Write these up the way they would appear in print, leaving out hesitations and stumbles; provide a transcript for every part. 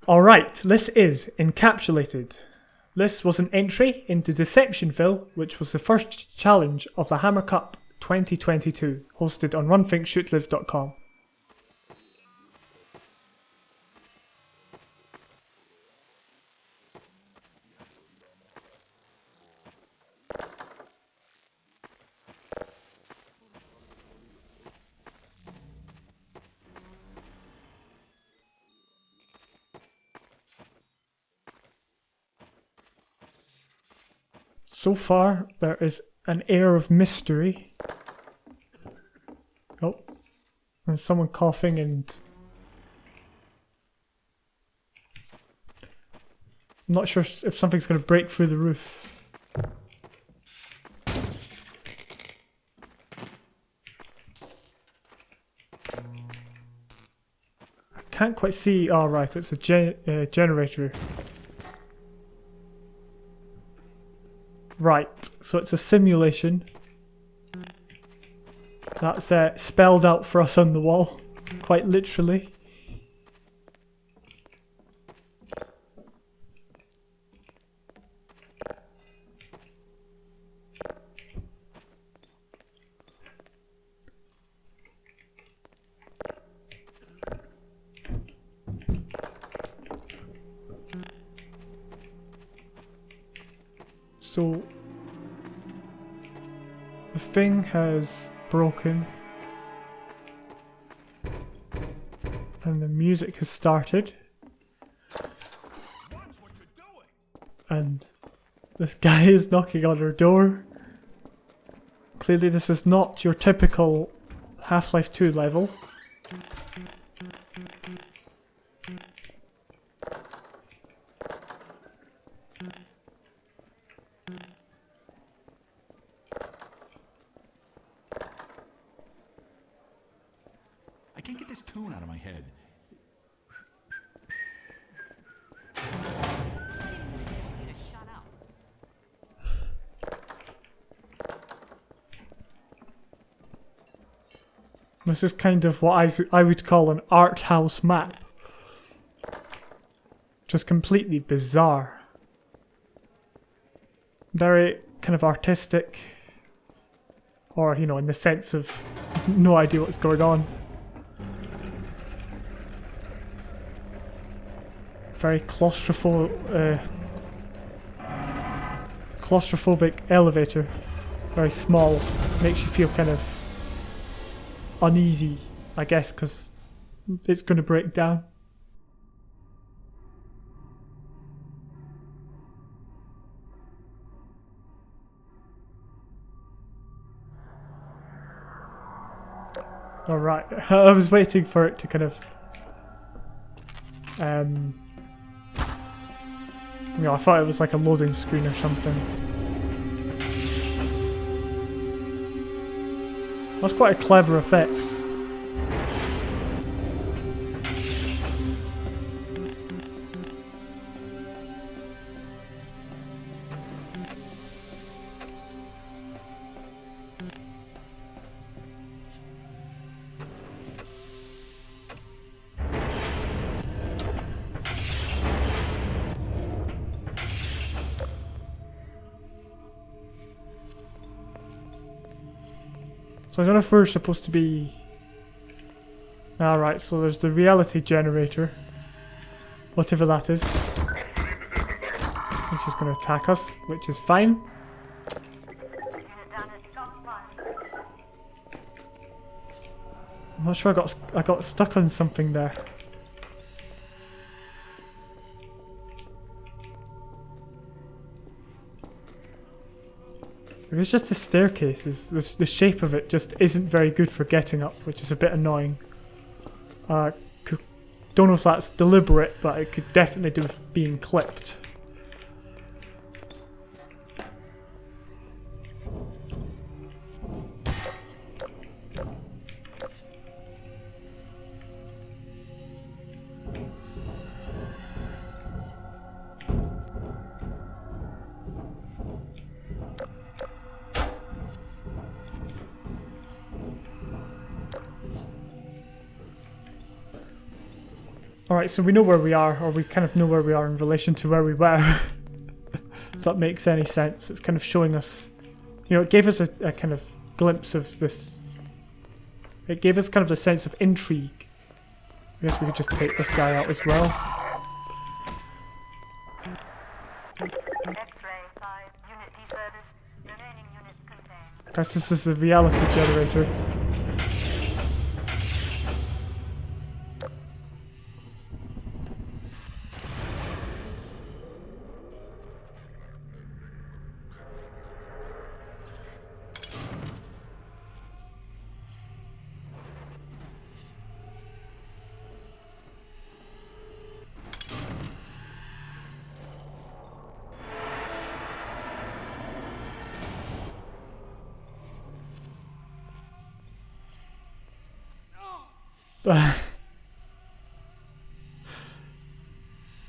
Alright, this is Encapsulated. This was an entry into DeceptionVille, which was the first challenge of the Hammer Cup 2022, hosted on runthinkshootlive.com. So far, there is an air of mystery. Oh, there's someone coughing and... I'm not sure if something's going to break through the roof. I can't quite see... Oh right, it's a generator. Right, so it's a simulation. That's spelled out for us on the wall, quite literally. So the thing has broken and the music has started and this guy is knocking on our door. Clearly this is not your typical Half-Life 2 level. I can't get this tune out of my head. This is kind of what I would call an art house map. Just completely bizarre. Very kind of artistic. Or, you know, in the sense of no idea what's going on. Very claustrophobic elevator. Very small. Makes you feel kind of uneasy, I guess, because it's going to break down. Alright, I was waiting for it to kind of you know, I thought it was like a loading screen or something. That's quite a clever effect. So I don't know if we're supposed to be... Alright, so there's the reality generator. Whatever that is. Which is going to attack us, which is fine. I'm not sure I got stuck on something there. It's just a staircase. The shape of it just isn't very good for getting up, which is a bit annoying. Don't know if that's deliberate, but it could definitely do with being clipped. Alright, so we know where we are, or we kind of know where we are in relation to where we were. If that makes any sense. It's kind of showing us, you know, it gave us a kind of glimpse of this. It gave us kind of a sense of intrigue. I guess we could just take this guy out as well. I guess this is a reality generator.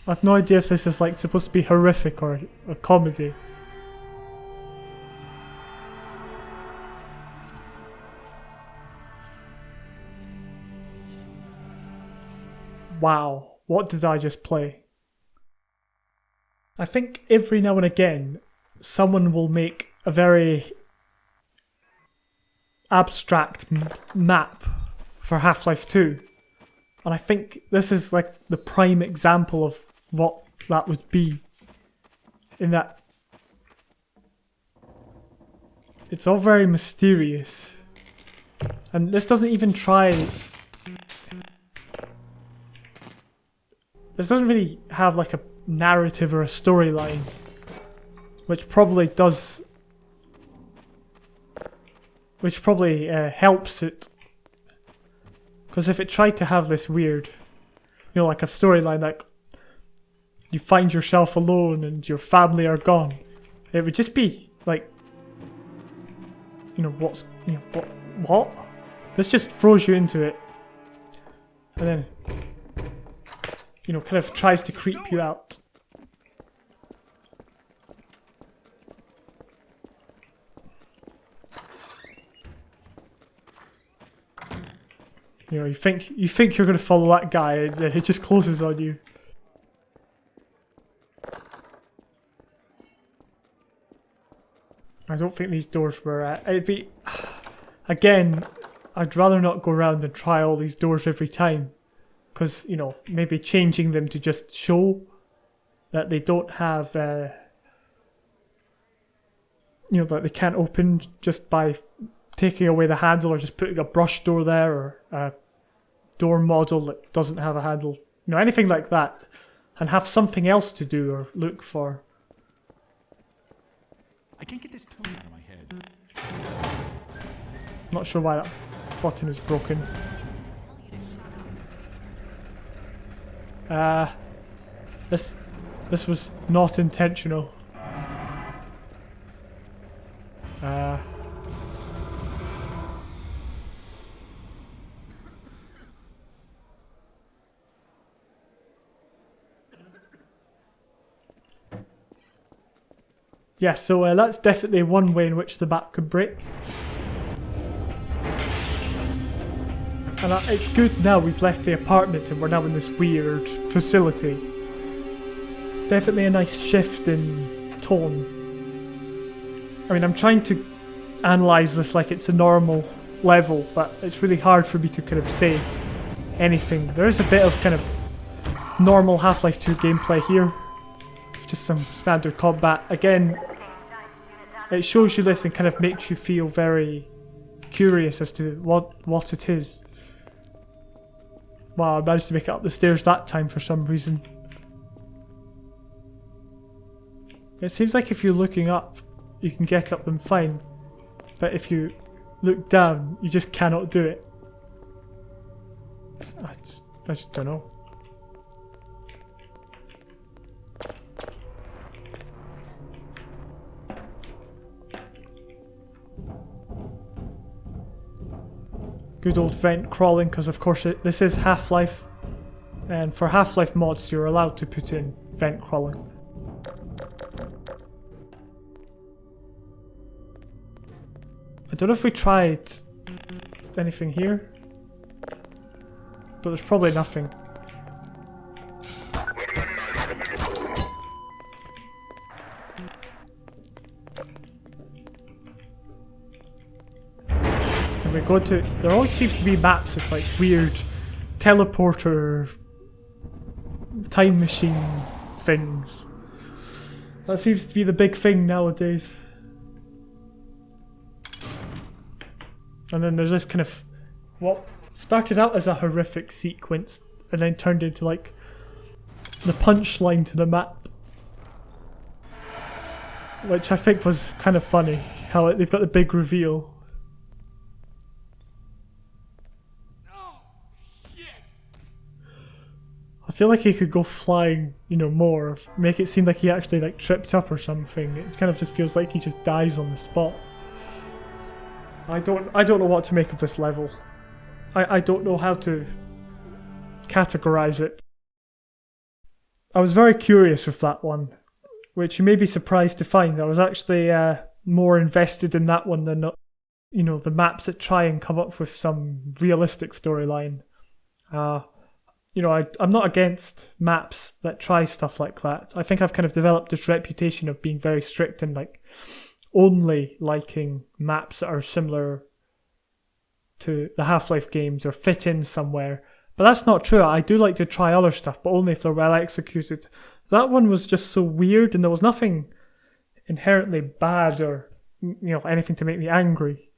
I've no idea if this is like supposed to be horrific or a comedy. Wow, what did I just play? I think every now and again someone will make a very abstract map for Half-Life 2. And I think this is like the prime example of what that would be. In that it's all very mysterious. And this doesn't even try... This doesn't really have like a narrative or a storyline. Which probably does... Which probably helps it. Because if it tried to have this weird, you know, like a storyline like you find yourself alone and your family are gone, it would just be like, you know, what? This just throws you into it. And then, you know, kind of tries to creep you out. You know, you think you're gonna follow that guy, and then it just closes on you. I don't think these doors were. It'd be again. I'd rather not go around and try all these doors every time, because you know maybe changing them to just show that they don't have. You know that they can't open just by taking away the handle or just putting a brush door there or a door model that doesn't have a handle, you know, anything like that, and have something else to do or look for. I can't get this tune out of my head. Not sure why that button is broken. This was not intentional. Yeah, so that's definitely one way in which the map could break. And it's good now we've left the apartment and we're now in this weird facility. Definitely a nice shift in tone. I mean, I'm trying to analyse this like it's a normal level, but it's really hard for me to kind of say anything. There is a bit of kind of normal Half-Life 2 gameplay here. Just some standard combat. Again, it shows you this and kind of makes you feel very curious as to what it is. Wow, I managed to make it up the stairs that time for some reason. It seems like if you're looking up, you can get up them fine. But if you look down, you just cannot do it. I just don't know. Good old vent crawling, because of course this is Half-Life, and for Half-Life mods you're allowed to put in vent crawling. I don't know if we tried anything here, but there's probably nothing. we go to... There always seems to be maps with like weird teleporter, time machine things. That seems to be the big thing nowadays. And then there's this kind of... what started out as a horrific sequence and then turned into like the punchline to the map. Which I think was kind of funny, how they've got the big reveal. I feel like he could go flying, you know, more, make it seem like he actually like tripped up or something. It kind of just feels like he just dies on the spot. I don't know what to make of this level. I don't know how to categorize it. I was very curious with that one, which you may be surprised to find. I was actually more invested in that one than, you know, the maps that try and come up with some realistic storyline. You know, I'm not against maps that try stuff like that. I think I've kind of developed this reputation of being very strict and like only liking maps that are similar to the Half-Life games or fit in somewhere. But that's not true. I do like to try other stuff, but only if they're well executed. That one was just so weird, and there was nothing inherently bad or, you know, anything to make me angry.